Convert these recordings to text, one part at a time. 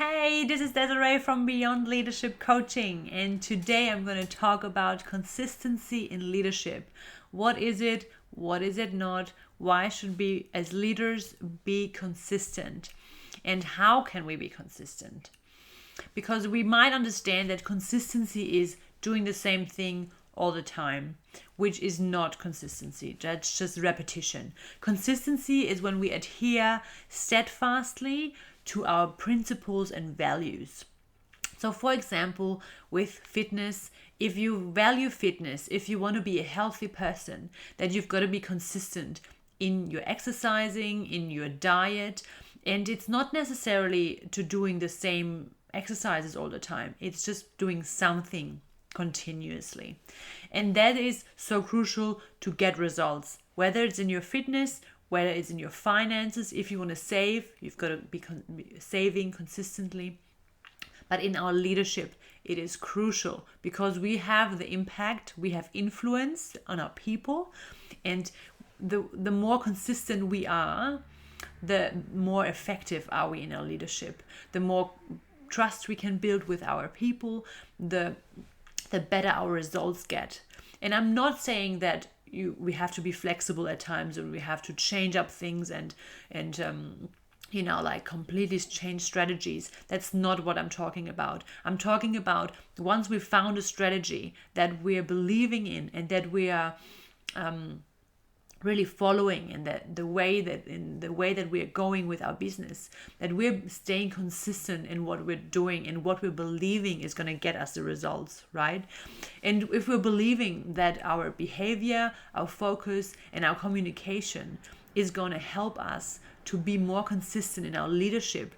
Hey, this is Desiree from Beyond Leadership Coaching, and today I'm going to talk about consistency in leadership. What is it? What is it not? Why should we, as leaders, be consistent? And how can we be consistent? Because we might understand that consistency is doing the same thing all the time, which is not consistency. That's just repetition. Consistency is when we adhere steadfastly to our principles and values. So, for example, with fitness, if you value fitness, if you want to be a healthy person, then you've got to be consistent in your exercising, in your diet. And it's not necessarily to doing the same exercises all the time, it's just doing something continuously. And that is so crucial to get results, whether it's in your fitness, whether it's in your finances. If you want to save, you've got to be saving consistently. But in our leadership, it is crucial because we have the impact, we have influence on our people. And the more consistent we are, the more effective are we in our leadership. The more trust we can build with our people, the better our results get. And I'm not saying that we have to be flexible at times and we have to change up things and like completely change strategies. That's not what I'm talking about. I'm talking about once we've found a strategy that we're believing in and that we are really following, and that the way that we're going with our business, that we're staying consistent in what we're doing and what we're believing is going to get us the results, right? And if we're believing that our behavior, our focus, and our communication is going to help us to be more consistent in our leadership,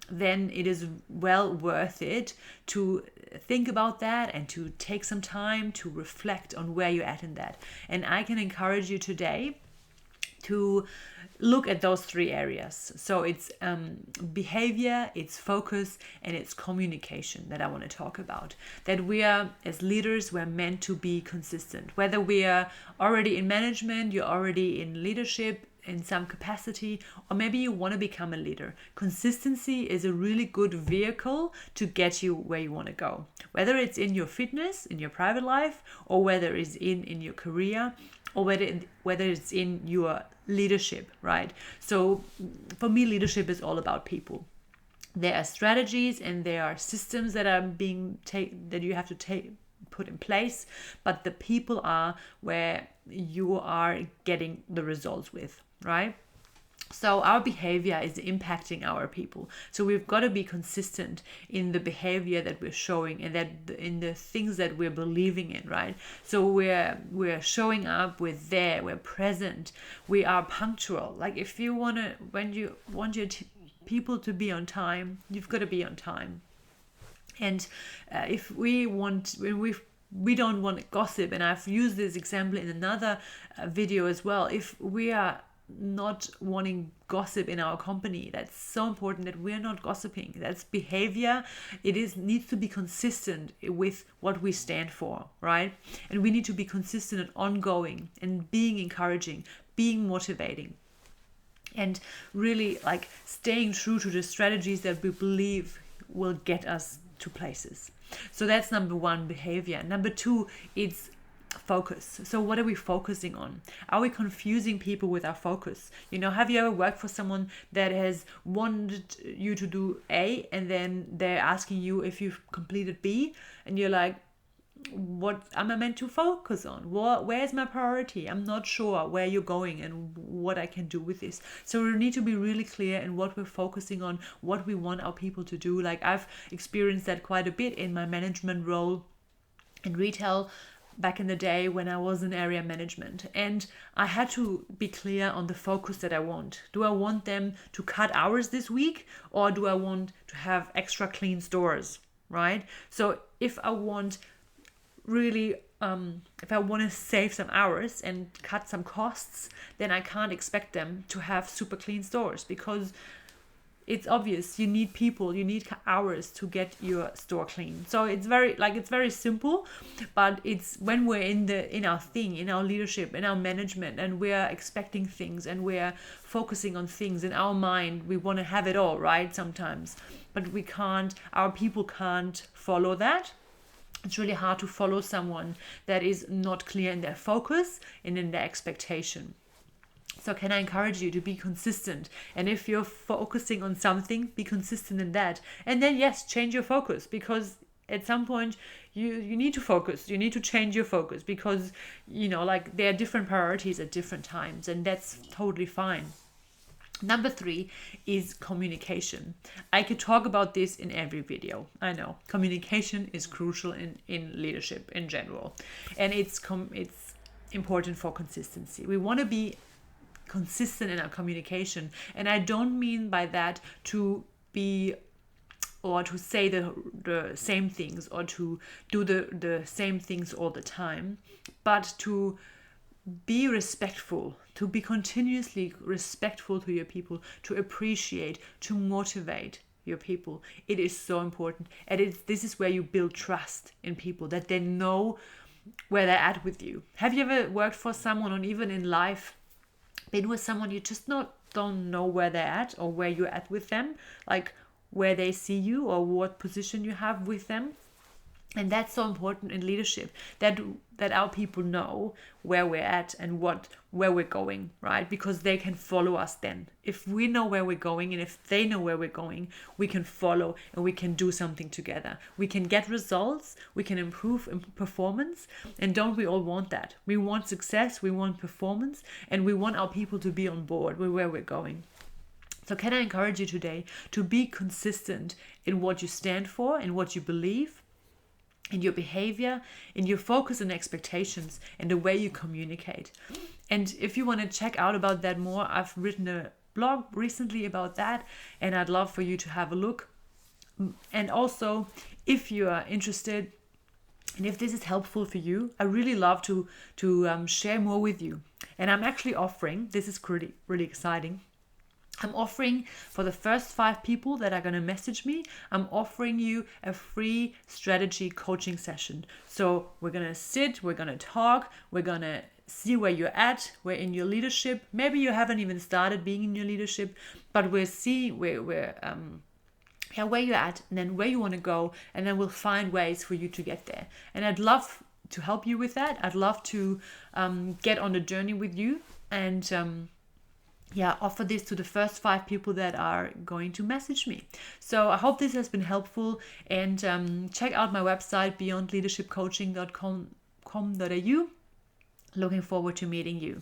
then it is well worth it to think about that and to take some time to reflect on where you're at in that. And I can encourage you today to look at those three areas. So it's behavior, it's focus, and it's communication that I want to talk about. That we are, as leaders, we're meant to be consistent. Whether we are already in management, you're already in leadership in some capacity, or maybe you want to become a leader. Consistency is a really good vehicle to get you where you want to go. Whether it's in your fitness, in your private life, or whether it's in your career, or whether it's in your leadership, right? So for me, leadership is all about people. There are strategies and there are systems that are that you have to put in place, but the people are where you are getting the results with, right? So our behavior is impacting our people. So we've got to be consistent in the behavior that we're showing and that in the things that we're believing in, right? So we're showing up, we're present, we are punctual. Like if you when you want your people to be on time, you've got to be on time. And if we don't want gossip, and I've used this example in another video as well. If we are not wanting gossip in our company, that's so important that we're not gossiping. That's behavior. Needs to be consistent with what we stand for, right? And we need to be consistent and ongoing and being encouraging, being motivating, and really like staying true to the strategies that we believe will get us to places. So that's number one, behavior. Number two, it's focus. So what are we focusing on? Are we confusing people with our focus? Have you ever worked for someone that has wanted you to do A and then they're asking you if you've completed B, and you're like, what am I meant to focus on? Where's my priority? I'm not sure where you're going and what I can do with this. So we need to be really clear in what we're focusing on, what we want our people to do. Like I've experienced that quite a bit in my management role in retail back in the day when I was in area management. And I had to be clear on the focus that I want. Do I want them to cut hours this week, or do I want to have extra clean stores, right? So if I want to save some hours and cut some costs, then I can't expect them to have super clean stores, because it's obvious you need people, you need hours to get your store clean. So it's very simple, but it's when we're in our leadership, in our management, and we're expecting things and we're focusing on things in our mind, we want to have it all, right? Sometimes, but we can't, our people can't follow that. It's really hard to follow someone that is not clear in their focus and in their expectation. So can I encourage you to be consistent? And if you're focusing on something, be consistent in that. And then, yes, change your focus, because at some point you need to focus. You need to change your focus because, like, there are different priorities at different times, and that's totally fine. Number 3 is communication. I could talk about this in every video. I know communication is crucial in leadership in general, and it's important for consistency. We want to be consistent in our communication, and I don't mean by that to be or to say the same things or to do the same things all the time, but to be respectful, to be continuously respectful to your people, to appreciate, to motivate your people. It is so important, and this is where you build trust in people, that they know where they're at with you. Have you ever worked for someone, or even in life been with someone you just don't know where they're at or where you're at with them, like where they see you or what position you have with them? And that's so important in leadership, that our people know where we're at and where we're going, right? Because they can follow us then. If we know where we're going and if they know where we're going, we can follow and we can do something together. We can get results, we can improve performance. And don't we all want that? We want success, we want performance, and we want our people to be on board with where we're going. So can I encourage you today to be consistent in what you stand for, in what you believe, in your behavior, in your focus and expectations, and the way you communicate. And if you want to check out about that more, I've written a blog recently about that, and I'd love for you to have a look. And also, if you are interested, and if this is helpful for you, I really love to share more with you. And I'm actually offering, this is really exciting, I'm offering for the first 5 people that are going to message me, I'm offering you a free strategy coaching session. So we're going to sit, we're going to talk, we're going to see where you're at, where in your leadership. Maybe you haven't even started being in your leadership, but we'll see where you're at, and then where you want to go, and then we'll find ways for you to get there. And I'd love to help you with that. I'd love to get on the journey with you and offer this to the first 5 people that are going to message me. So I hope this has been helpful, and check out my website, beyondleadershipcoaching.com.au. Looking forward to meeting you.